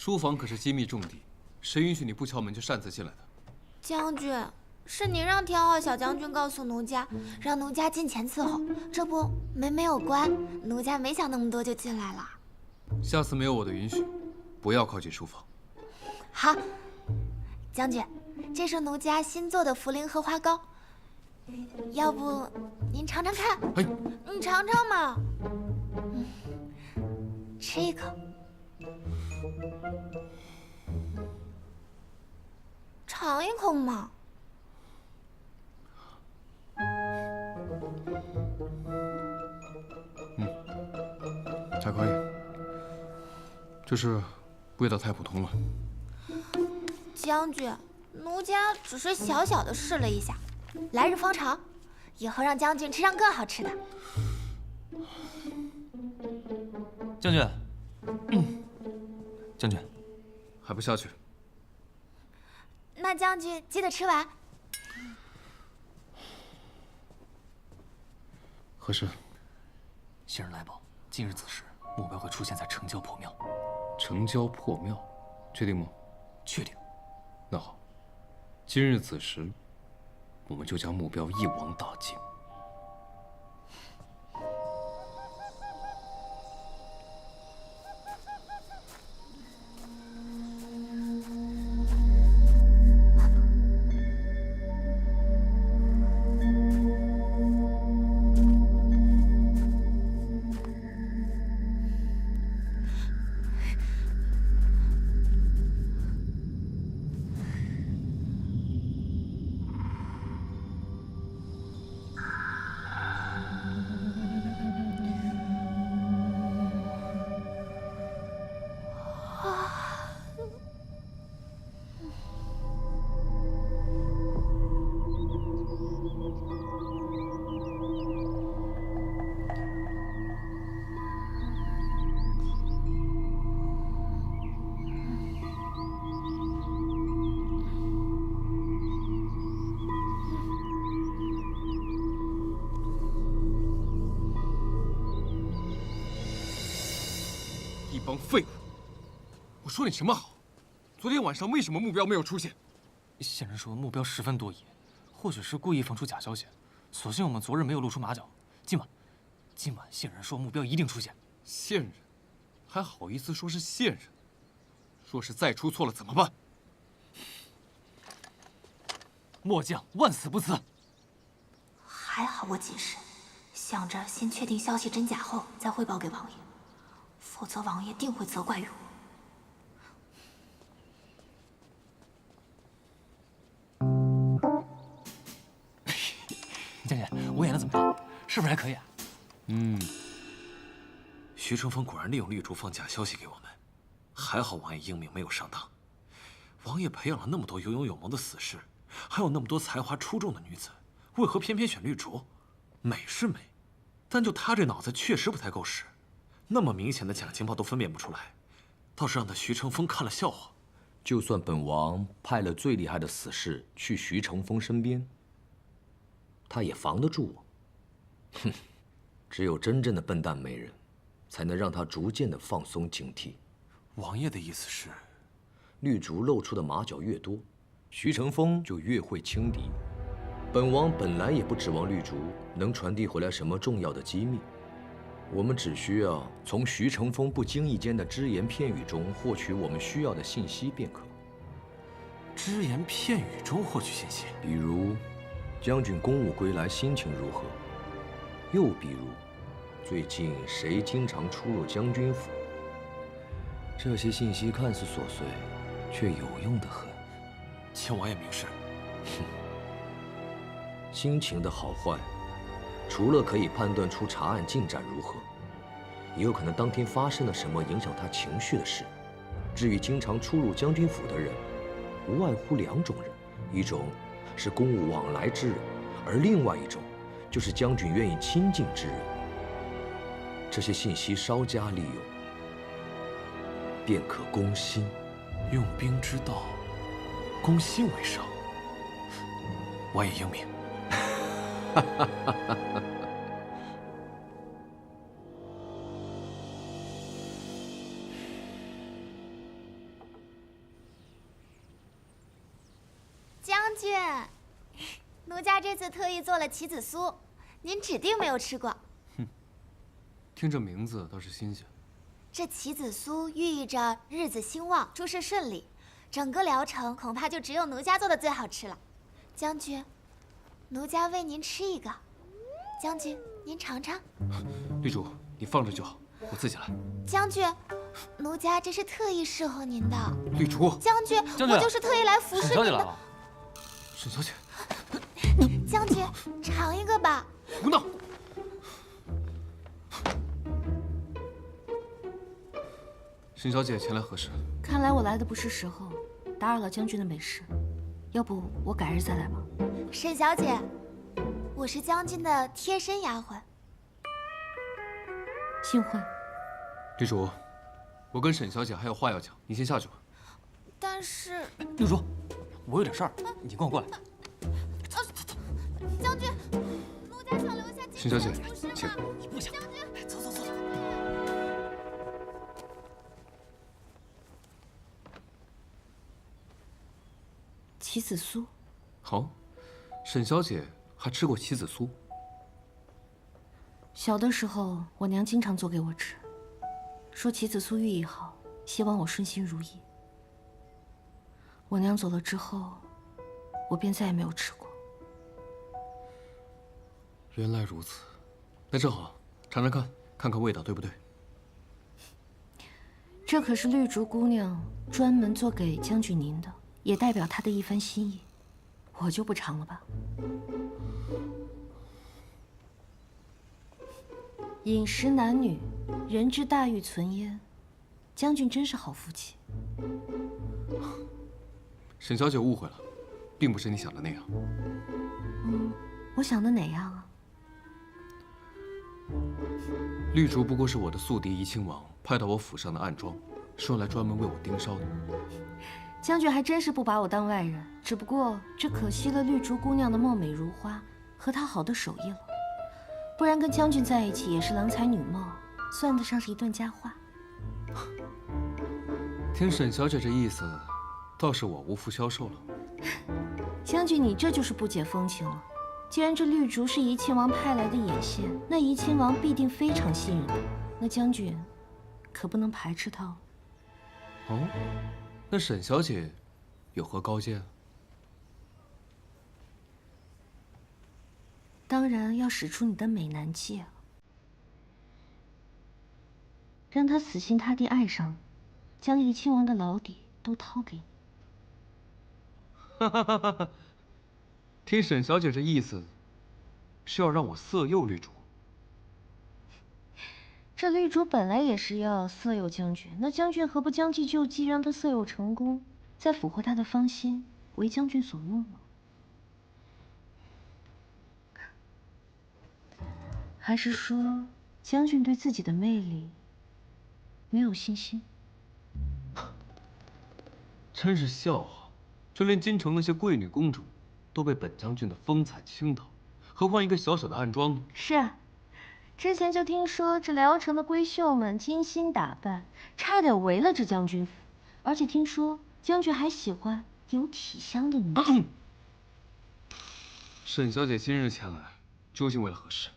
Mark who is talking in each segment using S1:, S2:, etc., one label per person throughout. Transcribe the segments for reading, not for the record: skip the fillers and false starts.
S1: 书房可是机密重地，谁允许你不敲门就擅自进来的？
S2: 将军，是你让田浩小将军告诉奴家，让奴家进前伺候。这不，门没有关，奴家没想那么多就进来了。
S1: 下次没有我的允许，不要靠近书房。
S2: 好，将军，这是奴家新做的茯苓荷花糕，要不您尝尝看？
S1: 哎，
S2: 你尝尝嘛。吃一口。尝一口嘛。
S1: 还可以，就是味道太普通了。
S2: 将军，奴家只是小小的试了一下，来日方长，以后让将军吃上更好吃的。
S3: 将军，将军，
S1: 还不下去？
S2: 那将军记得吃完。
S1: 何事？
S3: 仙人来报，今日子时，目标会出现在城郊破庙。
S1: 城郊破庙，确定吗？
S3: 确定。
S1: 那好，今日子时，我们就将目标一网打尽。一帮废物！我说你什么好？昨天晚上为什么目标没有出现？
S3: 仙人说目标十分多疑，或许是故意放出假消息。所幸我们昨日没有露出马脚。今晚仙人说目标一定出现。
S1: 线人，还好意思说是线人？若是再出错了怎么办？
S3: 末将万死不辞。
S2: 还好我谨慎，想着先确定消息真假后再汇报给王爷，否则王爷定会责怪于我。
S3: 将军，我演的怎么样？是不是还可以啊？
S4: 徐承风果然利用绿竹放假消息给我们，还好王爷英明没有上当。王爷培养了那么多有勇有谋的死士，还有那么多才华出众的女子，为何偏偏选绿竹？美是美，但就他这脑子确实不太够使，那么明显的假情报都分辨不出来，倒是让他徐承风看了笑话。
S5: 就算本王派了最厉害的死士去徐承风身边，他也防得住我。哼，只有真正的笨蛋美人，才能让他逐渐的放松警惕。
S4: 王爷的意思是，
S5: 绿竹露出的马脚越多，徐承风就越会轻敌。本王本来也不指望绿竹能传递回来什么重要的机密，我们只需要从徐承风不经意间的只言片语中获取我们需要的信息便可。
S4: 只言片语中获取信息，
S5: 比如将军公务归来心情如何，又比如最近谁经常出入将军府。这些信息看似琐碎，却有用的很。
S4: 请王爷明示。
S5: 心情的好坏，除了可以判断出查案进展如何，也有可能当天发生了什么影响他情绪的事。至于经常出入将军府的人，无外乎两种人，一种是公务往来之人，而另外一种就是将军愿意亲近之人。这些信息稍加利用，便可攻心。
S4: 用兵之道，攻心为上。王爷英明。
S2: 奴家这次特意做了棋子酥，您指定没有吃过。
S1: 听这名字倒是新鲜。
S2: 这棋子酥寓意着日子兴旺、诸事顺利，整个疗程恐怕就只有奴家做的最好吃了。将军，奴家喂您吃一个。将军，您尝尝。
S1: 绿竹，你放着就好，我自己来。
S2: 将军，奴家这是特意侍候您的。
S1: 绿竹，
S2: 将军，我就是特意来服侍您的。
S3: 沈小姐来了。
S1: 沈小姐，
S2: 将军，尝一个吧。
S1: 胡闹！沈小姐前来何事？
S6: 看来我来的不是时候，打扰了将军的美食。要不我改日再来吧。
S2: 沈小姐，我是将军的贴身丫鬟。
S6: 幸会。
S1: 绿竹，我跟沈小姐还有话要讲，你先下去吧。
S2: 但是，
S3: 绿竹，我有点事儿，你跟我过来。
S2: 将军，奴家想留下
S1: 沈小姐，
S2: 请。
S3: 你不想？
S2: 将军，
S3: 走走走。
S6: 棋子酥，
S1: 好，沈小姐还吃过棋子酥。
S6: 小的时候我娘经常做给我吃，说棋子酥寓意好，希望我顺心如意。我娘走了之后，我便再也没有吃过。
S1: 原来如此，那正好，尝尝看，看看味道对不对？
S6: 这可是绿竹姑娘专门做给将军您的，也代表她的一番心意，我就不尝了吧。饮食男女，人之大欲存焉。将军真是好福气。
S1: 沈小姐误会了，并不是你想的那样。
S6: 我想的哪样啊？
S1: 绿竹不过是我的宿敌怡亲王派到我府上的暗桩，是用来专门为我盯梢的。
S6: 将军还真是不把我当外人，只不过这可惜了绿竹姑娘的貌美如花和她好的手艺了。不然跟将军在一起也是郎才女貌，算得上是一段佳话。
S1: 听沈小姐这意思，倒是我无福消受了。
S6: 将军，你这就是不解风情了。既然这绿竹是怡亲王派来的眼线，那怡亲王必定非常信任她，那将军可不能排斥她哦。
S1: 哦，那沈小姐有何高见？
S6: 当然要使出你的美男计啊，让他死心塌地爱上你，将怡亲王的老底都掏给你。
S1: 哈哈哈哈哈！听沈小姐这意思，是要让我色诱绿竹。
S6: 这绿竹本来也是要色诱将军，那将军何不将计就计，让他色诱成功，再俘获他的芳心，为将军所用呢？还是说，将军对自己的魅力没有信心？
S1: 真是笑话！就连京城那些贵女公主，都被本将军的风采倾倒，何况一个小小的暗桩呢？
S6: 是啊，之前就听说这聊城的闺秀们精心打扮，差点围了这将军府，而且听说将军还喜欢有体香的女子。
S1: 沈小姐今日前来，究竟为了何事？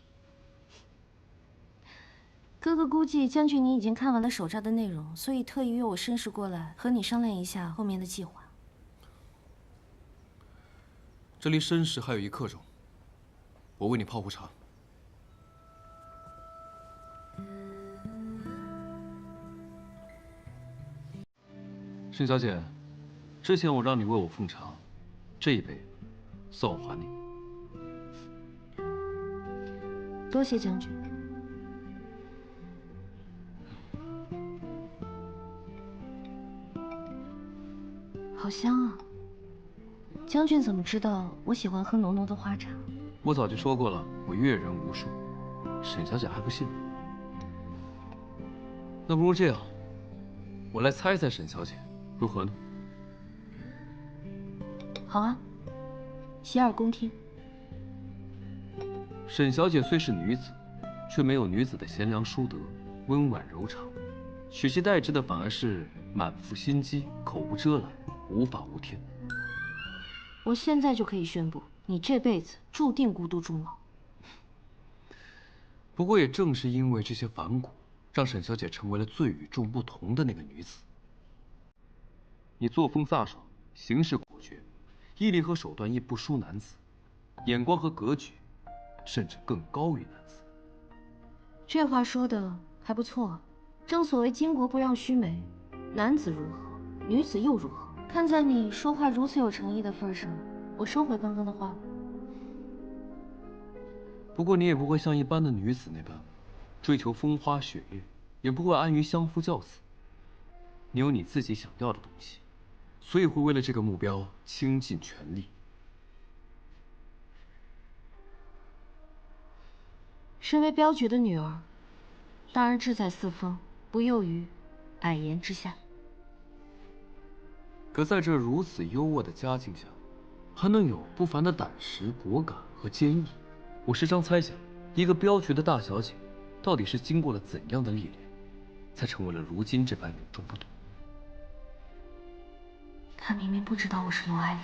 S6: 哥哥估计将军你已经看完了手札的内容，所以特意约我绅士过来和你商量一下后面的计划。
S1: 这离申时还有1刻钟，我为你泡壶茶。沈小姐，之前我让你为我奉茶，这一杯算我还你。
S6: 多谢将军。好香啊！将军怎么知道我喜欢喝浓浓的花茶？
S1: 我早就说过了，我阅人无数。沈小姐还不信？那不如这样，我来猜猜沈小姐，如何呢？
S6: 好啊，洗耳恭听。
S1: 沈小姐虽是女子，却没有女子的贤良淑德、温婉柔常，取其代之的反而是满腹心机、口无遮拦、无法无天。
S6: 我现在就可以宣布，你这辈子注定孤独终老。
S1: 不过也正是因为这些反骨，让沈小姐成为了最与众不同的那个女子。你作风飒爽，行事果决，毅力和手段亦不输男子，眼光和格局，甚至更高于男子。
S6: 这话说的还不错。正所谓巾帼不让须眉，男子如何，女子又如何？看在你说话如此有诚意的份上，我收回刚刚的话了。
S1: 不过你也不会像一般的女子那般，追求风花雪月，也不会安于相夫教子。你有你自己想要的东西，所以会为了这个目标倾尽全力。
S6: 身为镖局的女儿，当然志在四方，不囿于矮檐之下。
S1: 可在这如此优渥的家境下，还能有不凡的胆识、果敢和坚毅。我时常猜想，一个镖局的大小姐，到底是经过了怎样的历练，才成为了如今这般与众不同。
S6: 他明明不知道我是罗爱玲，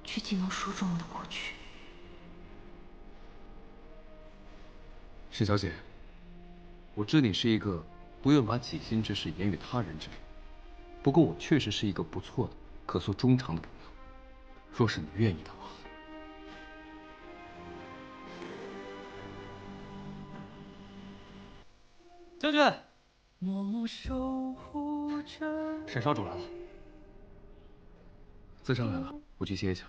S6: 却竟能说中我的过去。
S1: 沈小姐，我知你是一个不愿把己心之事言与他人之人，不过我确实是一个不错的、可诉衷肠的朋友。若是你愿意的话。
S3: 将军，沈少主来了。
S1: 自上来了，我去歇一下。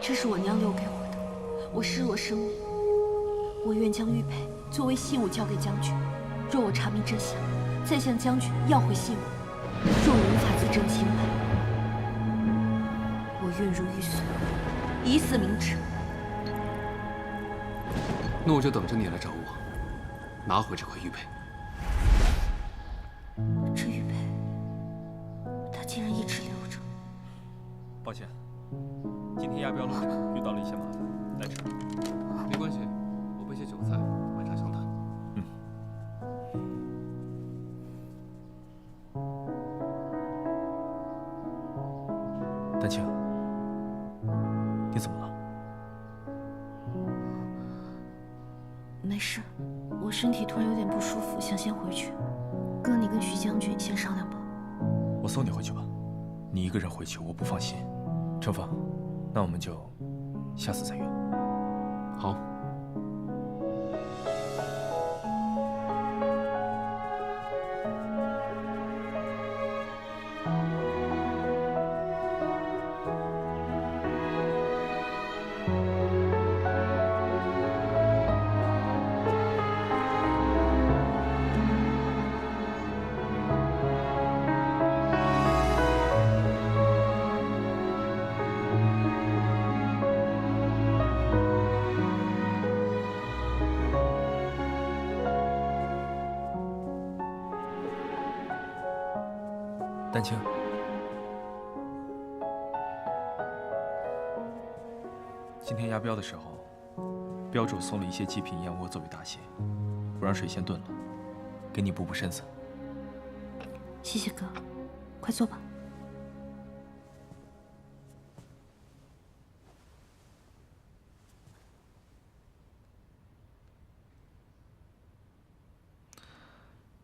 S6: 这是我娘留给我的，我视若生命。我愿将玉佩作为信物交给将军，若我查明真相，再向将军要回信物；若我无法自证清白，我愿如玉碎，以死明志。
S1: 那我就等着你来找我，拿回这块玉佩。
S6: 这玉佩，他竟然一直留着。
S7: 抱歉，今天押镖路上遇到了一些麻烦，来迟了。
S1: 没关系，我备些酒菜，晚茶详谈。
S3: 丹青，你怎么了？
S6: 没事，我身体突然有点不舒服，想先回去。哥，你跟徐将军先商量吧。
S3: 我送你回去吧，你一个人回去我不放心。程峰，那我们就下次再约。
S1: 好。
S3: 丹青，今天押镖的时候，镖主送了一些极品燕窝作为答谢，我让水仙炖了，给你补补身子。
S6: 谢谢哥，快坐吧。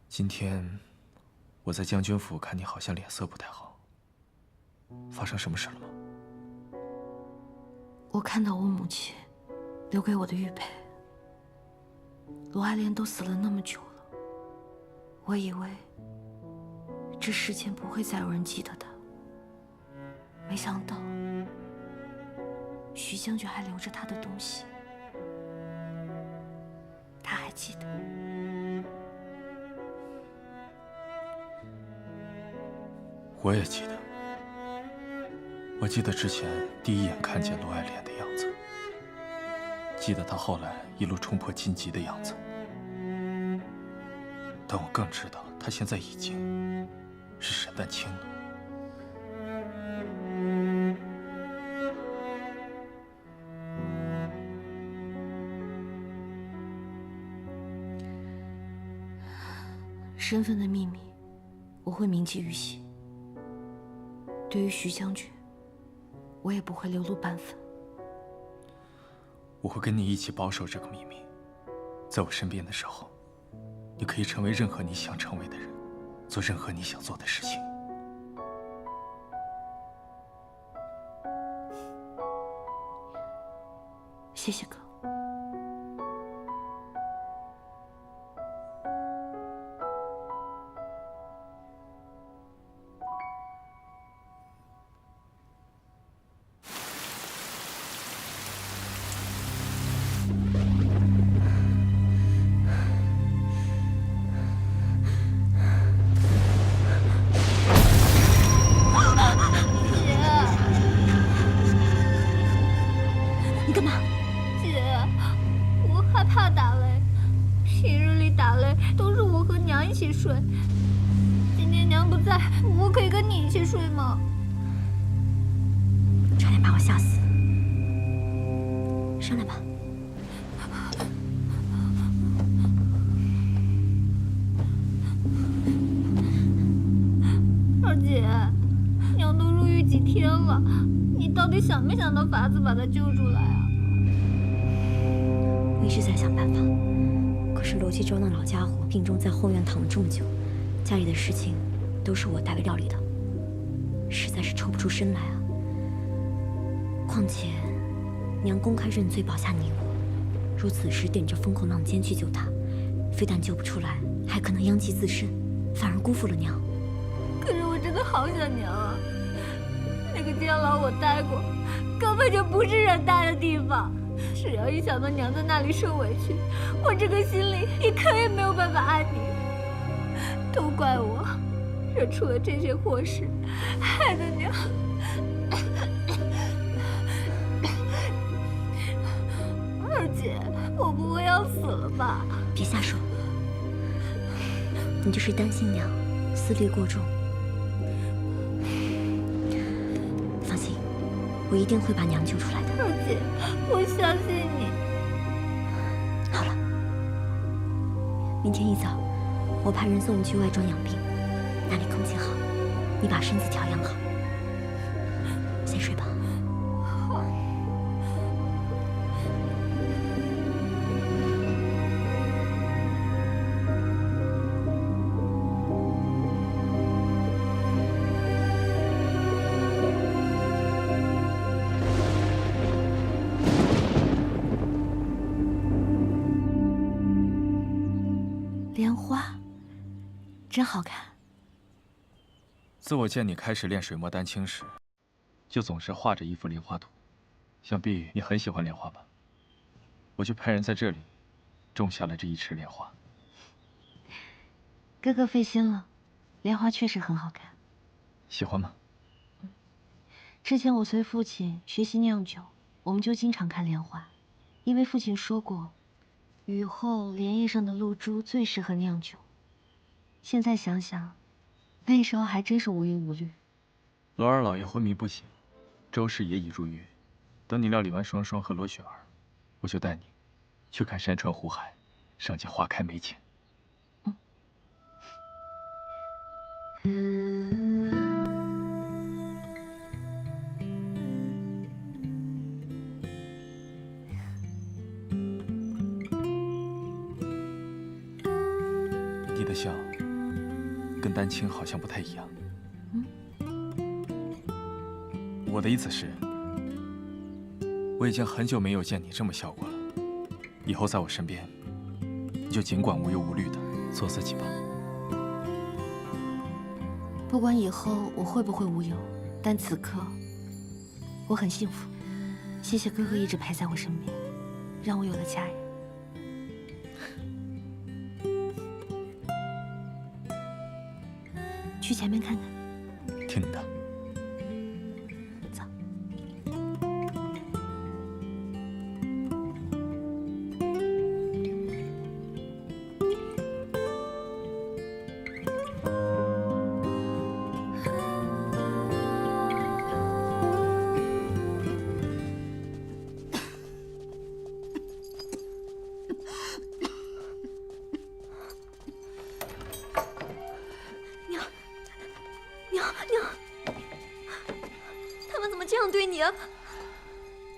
S3: 今天我在将军府看你好像脸色不太好，发生什么事了吗？
S6: 我看到我母亲留给我的玉佩，罗爱莲都死了那么久了，我以为这世间不会再有人记得她，没想到徐将军还留着她的东西，他还记得。
S3: 我也记得，我记得之前第一眼看见罗爱莲的样子，记得他后来一路冲破荆棘的样子，但我更知道他现在已经是沈丹青了。
S6: 身份的秘密，我会铭记于心。对于徐将军，我也不会流露半分。
S3: 我会跟你一起保守这个秘密。在我身边的时候，你可以成为任何你想成为的人，做任何你想做的事情。
S6: 谢谢哥。你干嘛？
S8: 姐，我害怕打雷。平日里打雷都是我和娘一起睡，今天娘不在，我可以跟你一起睡吗？
S6: 差点把我吓死。上来吧。
S8: 二姐，娘都入狱几天了，你到底想没想到法子把她救出来啊？
S9: 我一直在想办法，可是罗继洲那老家伙病重在后院躺了这么久，家里的事情都是我代为料理的，实在是抽不出身来啊。况且，娘公开认罪保下你我，若此时顶着风口浪尖去救他，非但救不出来，还可能殃及自身，反而辜负了娘。
S8: 可是我真的好想娘啊！那个监牢我待过，根本就不是人待的地方。只要一想到娘在那里受委屈，我这个心里一刻也没有办法安宁。都怪我，惹出了这些祸事，害得娘。二姐，我不会要死了吧？
S9: 别瞎说，你就是担心娘思虑过重。放心，我一定会把娘救出来的。
S8: 二姐，我相信你。
S9: 好了，明天一早，我派人送你去外庄养病，那里空气好，你把身子调养好。先睡吧。
S6: 莲花，真好看。
S3: 自我见你开始练水墨丹青时，就总是画着一幅莲花图。想必你很喜欢莲花吧？我就派人在这里种下了这一池莲花。
S6: 哥哥费心了，莲花确实很好看。
S3: 喜欢吗？
S6: 之前我随父亲学习酿酒，我们就经常看莲花，因为父亲说过，雨后莲叶上的露珠最适合酿酒。现在想想，那时候还真是无忧无虑。
S3: 罗二老爷昏迷不醒，周氏也已入狱。等你料理完双双和罗雪儿，我就带你去看山川湖海，赏尽花开美景。你的笑跟丹青好像不太一样。我的意思是，我已经很久没有见你这么笑过了。以后在我身边，你就尽管无忧无虑的做自己吧。
S6: 不管以后我会不会无忧，但此刻我很幸福。谢谢哥哥一直陪在我身边，让我有了家人。去前面看看。
S3: 听你的。
S6: 走。
S8: 娘。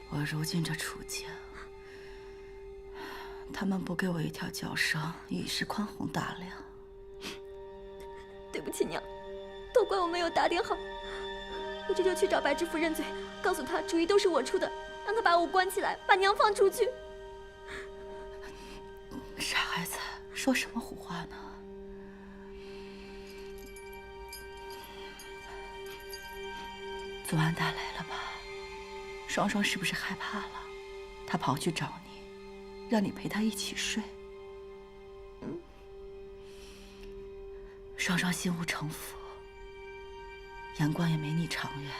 S10: 我如今这处境，他们不给我一条脚绳，已是宽宏大量。
S8: 对不起，娘，都怪我没有打点好。我这就去找白知府认罪，告诉他主意都是我出的，让他把我关起来，把娘放出去。
S10: 傻孩子，说什么胡话呢？祖安带来了吧？双双是不是害怕了？他跑去找你，让你陪他一起睡。双双心无城府，阳光也没你长远，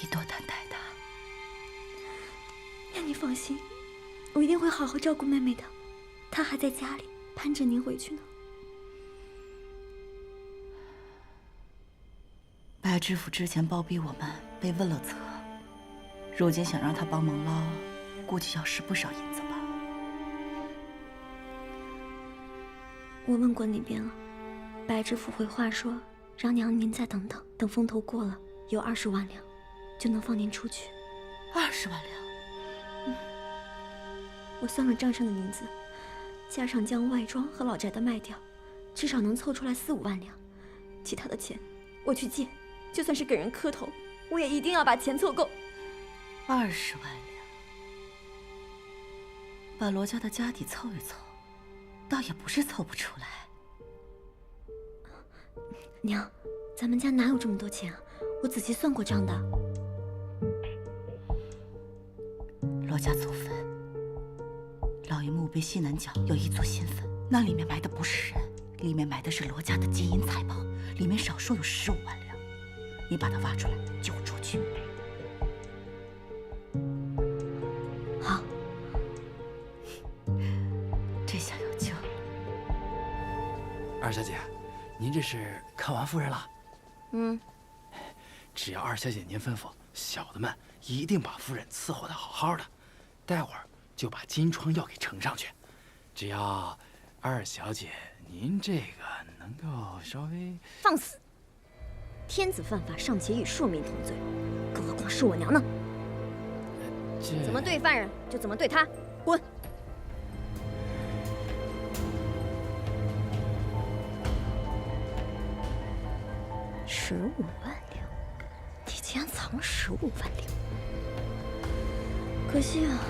S10: 你多担待他。
S8: 娘，你放心，我一定会好好照顾妹妹的。她还在家里盼着您回去呢。
S10: 白知府之前包庇我们，被问了责，如今想让他帮忙捞，估计要使不少银子吧。
S8: 我问过那边了，白知府回话说，让娘您再等等，等风头过了，有20万两，就能放您出去。
S10: 20万两？
S8: 我算了账上的银子，加上将外庄和老宅的卖掉，至少能凑出来4、5万两。其他的钱我去借，就算是给人磕头，我也一定要把钱凑够。
S10: 20万两，把罗家的家底凑一凑，倒也不是凑不出来。
S8: 娘，咱们家哪有这么多钱啊？我仔细算过账的。
S10: 罗家祖坟，老爷墓碑西南角有一座新坟，那里面埋的不是人，里面埋的是罗家的金银财宝，里面少说有15万两。你把它挖出来，救出去。
S8: 好，
S10: 这下有救了。
S11: 二小姐，您这是看完夫人了？只要二小姐您吩咐，小的们一定把夫人伺候得好好的。待会儿就把金疮药给呈上去。只要二小姐您这个能够稍微……
S8: 放肆！天子犯法尚且与庶民同罪，更何况是我娘呢？怎么对犯人就怎么对他，滚！15万两，你竟然藏了15万两！可惜啊，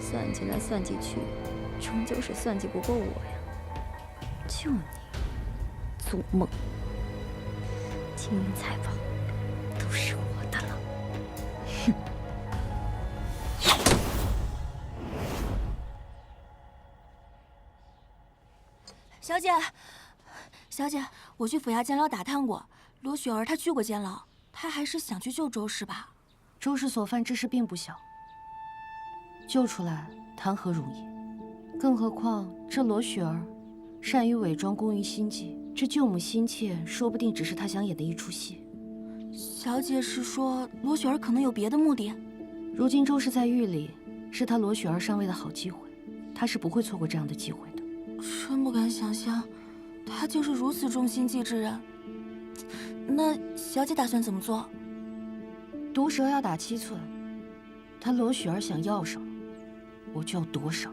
S8: 算计来算计去，终究是算计不过我呀！就你，做梦！金银财宝都是我的了。哼！
S6: 小姐，小姐，我去府衙监牢打探过，罗雪儿她去过监牢，她还是想去救周氏吧？
S12: 周氏所犯之事并不小，救出来谈何容易？更何况这罗雪儿善于伪装，工于心计。这救母心切，说不定只是她想演的一出戏。
S6: 小姐是说罗雪儿可能有别的目的？
S12: 如今周氏在狱里，是她罗雪儿上位的好机会，她是不会错过这样的机会的。
S6: 真不敢想象，她就是如此重心计之人。那小姐打算怎么做？
S12: 毒蛇要打7寸，她罗雪儿想要什么，我就要多少。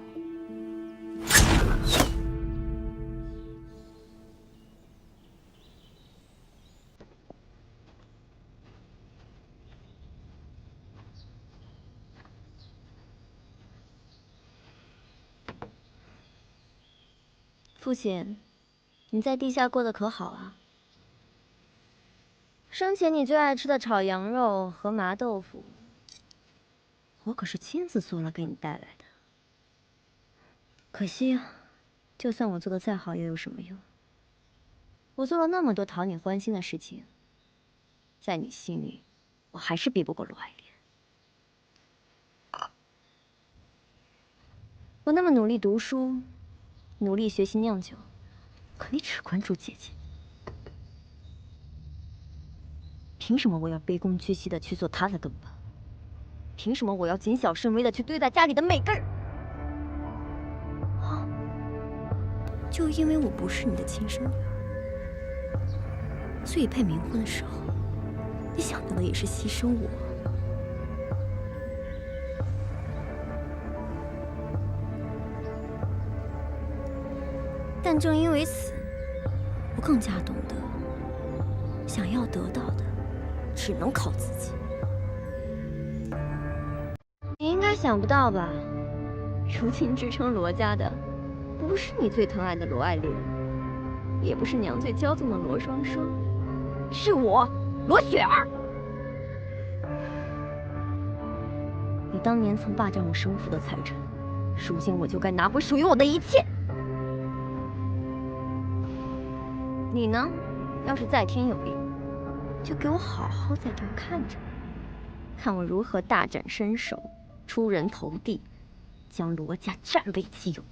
S9: 父亲，你在地下过得可好啊？生前你最爱吃的炒羊肉和麻豆腐，我可是亲自做了给你带来的。可惜啊，就算我做的再好，又有什么用？我做了那么多讨你欢心的事情，在你心里，我还是比不过罗爱莲。我那么努力读书，努力学习酿酒，可你只关注姐姐。凭什么我要卑躬屈膝的去做她的跟班？凭什么我要谨小慎微的去对待家里的每个人？啊！就因为我不是你的亲生女儿，所以配冥婚的时候，你想到的也是牺牲我。但正因为此，我更加懂得，想要得到的，只能靠自己。你应该想不到吧？如今支撑罗家的，不是你最疼爱的罗爱玲，也不是娘最骄纵的罗双双，是我，罗雪儿。你当年曾霸占我生父的财产，如今我就该拿回属于我的一切。你呢，要是在天有灵，就给我好好在这儿看着，看我如何大展身手，出人头地，将罗家占为己有。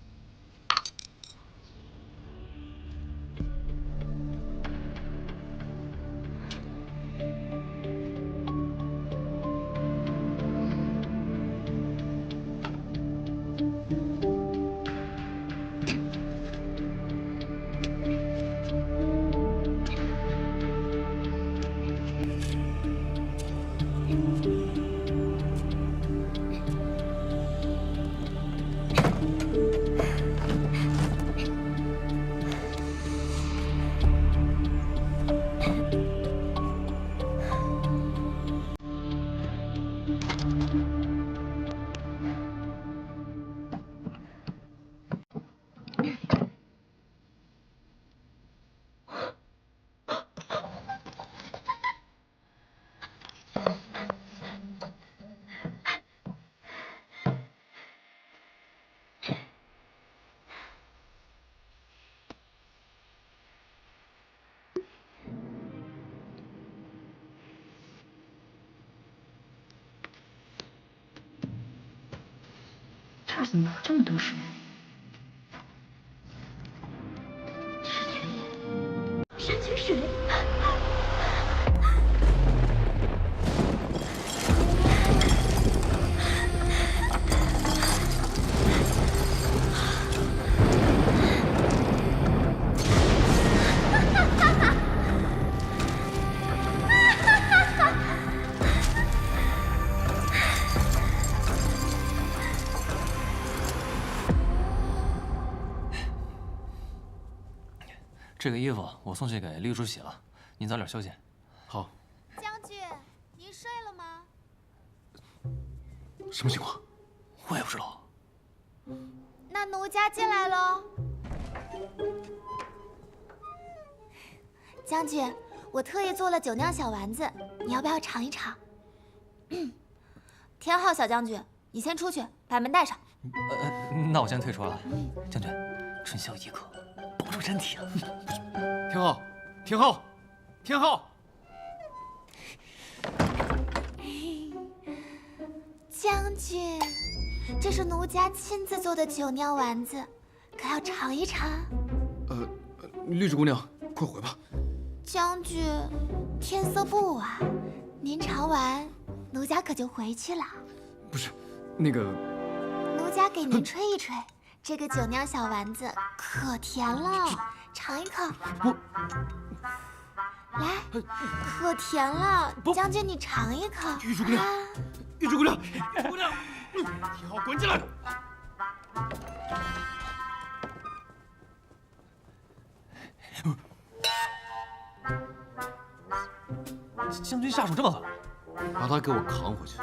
S10: 这儿怎么这么多书？山泉水。
S4: 这个衣服我送去给绿珠洗了，您早点休息。
S1: 好。
S2: 将军，您睡了吗？
S1: 什么情况？
S4: 我也不知道。
S2: 那奴家进来喽。将军，我特意做了酒酿小丸子，你要不要尝一尝？田浩小将军，你先出去，把门带上。
S4: 那我先退出了。将军，春宵一刻，保重身体啊！
S1: 天浩，天浩，天浩！
S2: 将军，这是奴家亲自做的酒酿丸子，可要尝一尝？
S1: 绿竹姑娘，快回吧。
S2: 将军，天色不晚，您尝完，奴家可就回去了。
S1: 不是，那个，
S2: 奴家给您吹一吹，这个酒酿小丸子可甜了，尝一口。来，可甜了，将军你尝一口。
S1: 玉竹姑娘，玉竹姑娘，玉竹姑娘，天浩滚进来！
S4: 将军下手这么狠，
S1: 把他给我扛回去，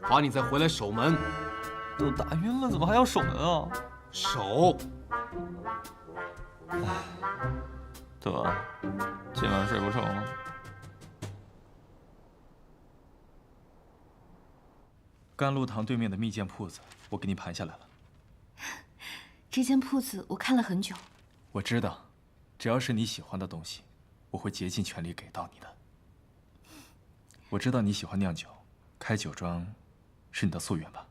S1: 罚你再回来守门。
S4: 都打晕了，怎么还要守门啊？
S1: 守。
S3: 得，今晚睡不成了。甘露堂对面的蜜饯铺子，我给你盘下来了。
S12: 这间铺子我看了很久。
S3: 我知道，只要是你喜欢的东西，我会竭尽全力给到你的。我知道你喜欢酿酒，开酒庄是你的夙愿吧？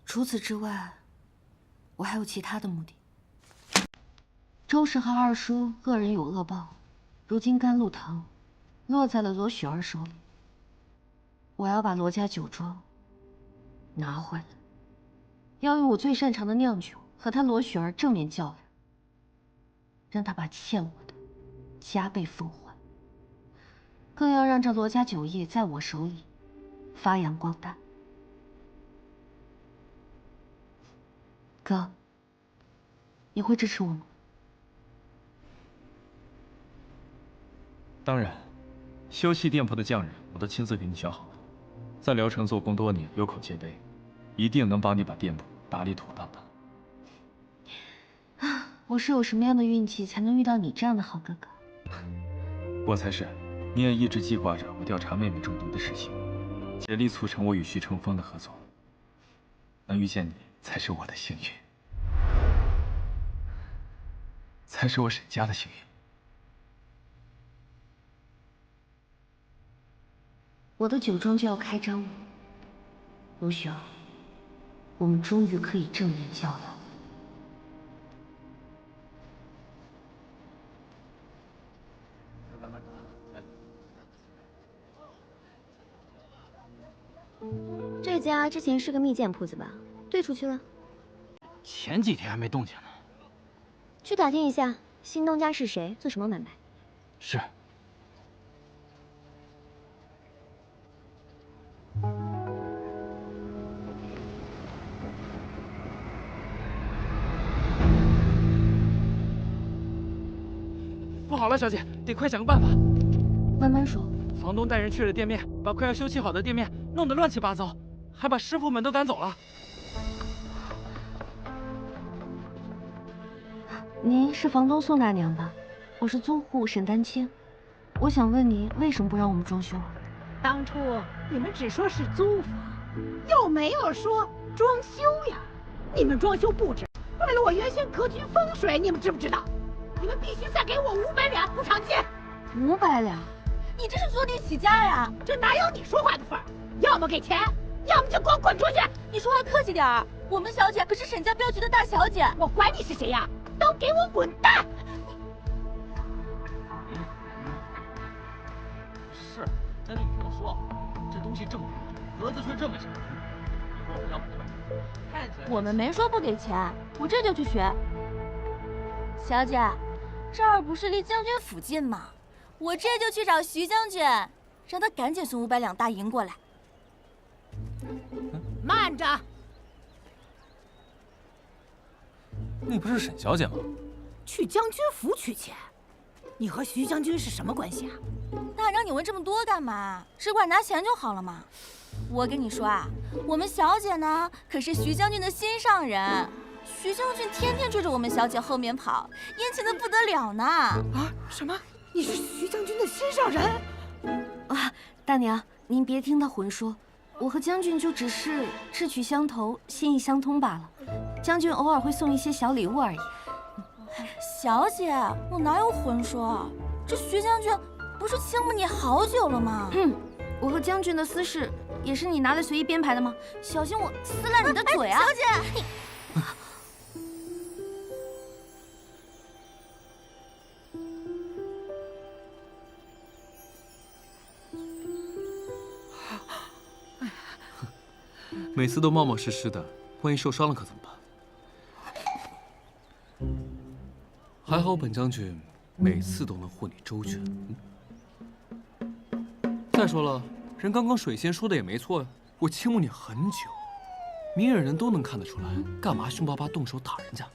S12: 除此之外，我还有其他的目的。周氏和二叔恶人有恶报，如今甘露堂落在了罗雪儿手里，我要把罗家酒庄拿回来，要用我最擅长的酿酒和他罗雪儿正面较量，让他把欠我的加倍奉还，更要让这罗家酒业在我手里发扬光大。哥，你会支持我吗？
S3: 当然，修葺店铺的匠人我都亲自给你选好了，在聊城做工多年，有口皆碑，一定能帮你把店铺打理妥当的。
S12: 啊，我是有什么样的运气才能遇到你这样的好哥哥？
S3: 我才是，你也一直记挂着我调查妹妹中毒的事情，竭力促成我与徐成风的合作。能遇见你才是我的幸运，才是我沈家的幸运。
S12: 我的酒庄就要开张了，卢雪儿，我们终于可以正面较量。
S9: 这家之前是个蜜饯铺子吧？兑出去了？
S11: 前几天还没动静呢。
S9: 去打听一下新东家是谁，做什么买卖。
S11: 是。不好了，小姐，得快想个办法。
S12: 慢慢说。
S11: 房东带人去了店面，把快要修葺好的店面弄得乱七八糟，还把师傅们都赶走了。
S12: 您是房东宋大娘吧？我是租户沈丹青，我想问您为什么不让我们装修？
S13: 当初你们只说是租房，又没有说装修呀。你们装修布置坏了我原先格局风水，你们知不知道？你们必须再给我500两补偿金。
S12: 500两？
S13: 你这是坐地起价呀！这哪有你说话的份儿？要么给钱，要么就给我滚出去！
S8: 你说话客气点儿，我们小姐可是沈家镖局的大小姐。
S13: 我管你是谁呀，都给我滚蛋！
S11: 是，那你就说，这东西这么贵，格子却这么小，以后要买看起来。
S8: 我们没说不给钱，我这就去学。小姐，这儿不是离将军府近吗？我这就去找徐将军，让他赶紧送500两大银过来。
S13: 慢着！
S4: 你不是沈小姐吗？
S13: 去将军府取钱，你和徐将军是什么关系啊？
S8: 大娘，你问这么多干嘛？只管拿钱就好了嘛。我跟你说啊，我们小姐呢可是徐将军的心上人，徐将军天天追着我们小姐后面跑，殷勤的不得了呢。
S13: 啊？什么？你是徐将军的心上人？
S12: 啊，大娘，您别听他混说，我和将军就只是志趣相投、心意相通罢了。将军偶尔会送一些小礼物而已。
S8: 小姐，我哪有混说？这徐将军不是倾慕你好久了吗？
S12: 我和将军的私事也是你拿来随意编排的吗？小心我撕烂你的嘴啊！
S8: 小姐。
S1: 每次都冒冒失失的，万一受伤了可怎么办？还好本将军每次都能护你周全。再说了，人刚刚水仙说的也没错呀，我倾慕你很久，明眼人都能看得出来，干嘛凶巴巴动手打人家？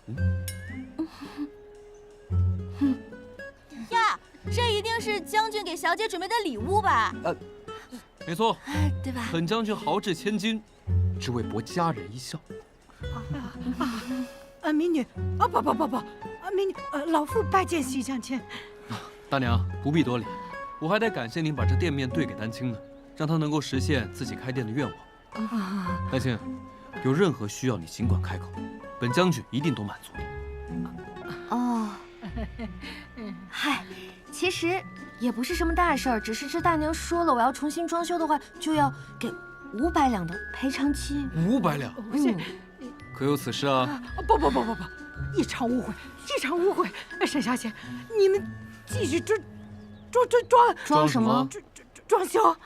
S8: 呀，这一定是将军给小姐准备的礼物吧？
S1: 没错，
S8: 对吧？
S1: 本将军豪掷千金，只为博佳人一笑。
S13: 民女，不，民女，老夫拜见徐将军。
S1: 大娘不必多礼，我还得感谢您把这店面兑给丹青呢，让他能够实现自己开店的愿望。丹青，有任何需要你尽管开口，本将军一定都满足你。
S12: 哦，嗨，其实也不是什么大事儿，只是这大娘说了，我要重新装修的话，就要给500两的赔偿金。
S1: 500两？可有此事啊？
S13: 不，一场误会，一场误会。沈小姐，你们继续
S12: 装什么？
S13: 装修。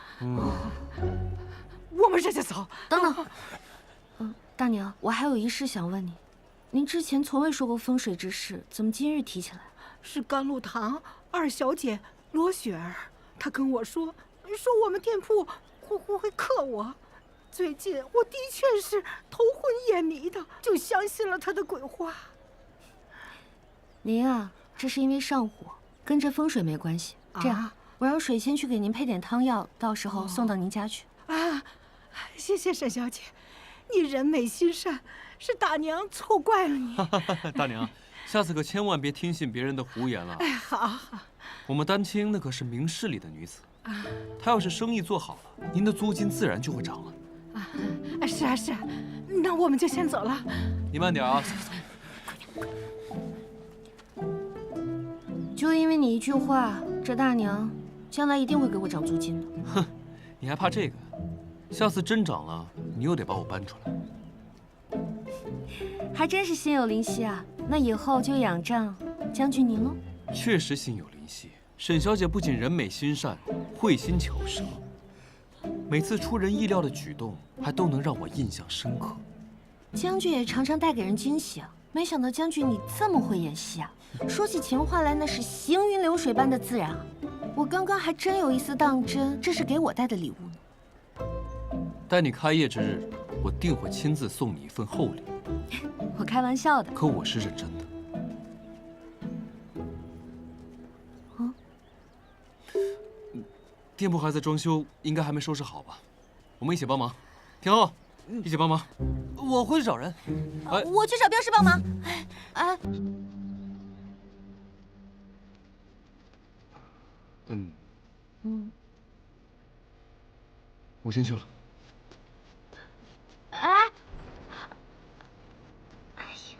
S13: 我们这就走。
S12: 等等，大娘，我还有一事想问你，您之前从未说过风水之事，怎么今日提起来？
S13: 是甘露堂二小姐罗雪儿，她跟我说我们店铺会克我。最近我的确是头昏眼迷的，就相信了她的鬼话。
S12: 您啊，这是因为上火，跟这风水没关系。这样，我让水仙去给您配点汤药，到时候送到您家去。
S13: 啊，谢谢沈小姐，你人美心善，是大娘错怪了你。
S1: 大娘，下次可千万别听信别人的胡言了。
S13: 哎，好好。
S1: 我们丹青那可是明事理的女子，她要是生意做好了，您的租金自然就会涨了。
S13: 是啊是啊，那我们就先走了。
S1: 你慢点啊。
S12: 就因为你一句话，这大娘将来一定会给我涨租金的。
S1: 哼，你还怕这个？下次真涨了，你又得把我搬出来。
S12: 还真是心有灵犀啊！那以后就仰仗将军您喽。
S1: 确实心有灵犀，沈小姐不仅人美心善，慧心巧舌，每次出人意料的举动还都能让我印象深刻。
S12: 将军也常常带给人惊喜啊！没想到将军你这么会演戏啊！说起情话来，那是行云流水般的自然啊！我刚刚还真有一丝当真，这是给我带的礼物呢。
S1: 待你开业之日，我定会亲自送你一份厚礼。
S12: 我开玩笑的，
S1: 可我是认真的。店铺还在装修，应该还没收拾好吧？我们一起帮忙。天后，一起帮忙。
S14: 我会去找人。
S6: 我去找镖师帮忙。哎，
S1: 我先去了。
S6: 哎，哎呀！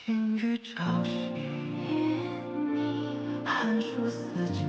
S14: 晴雨朝夕，寒暑四季。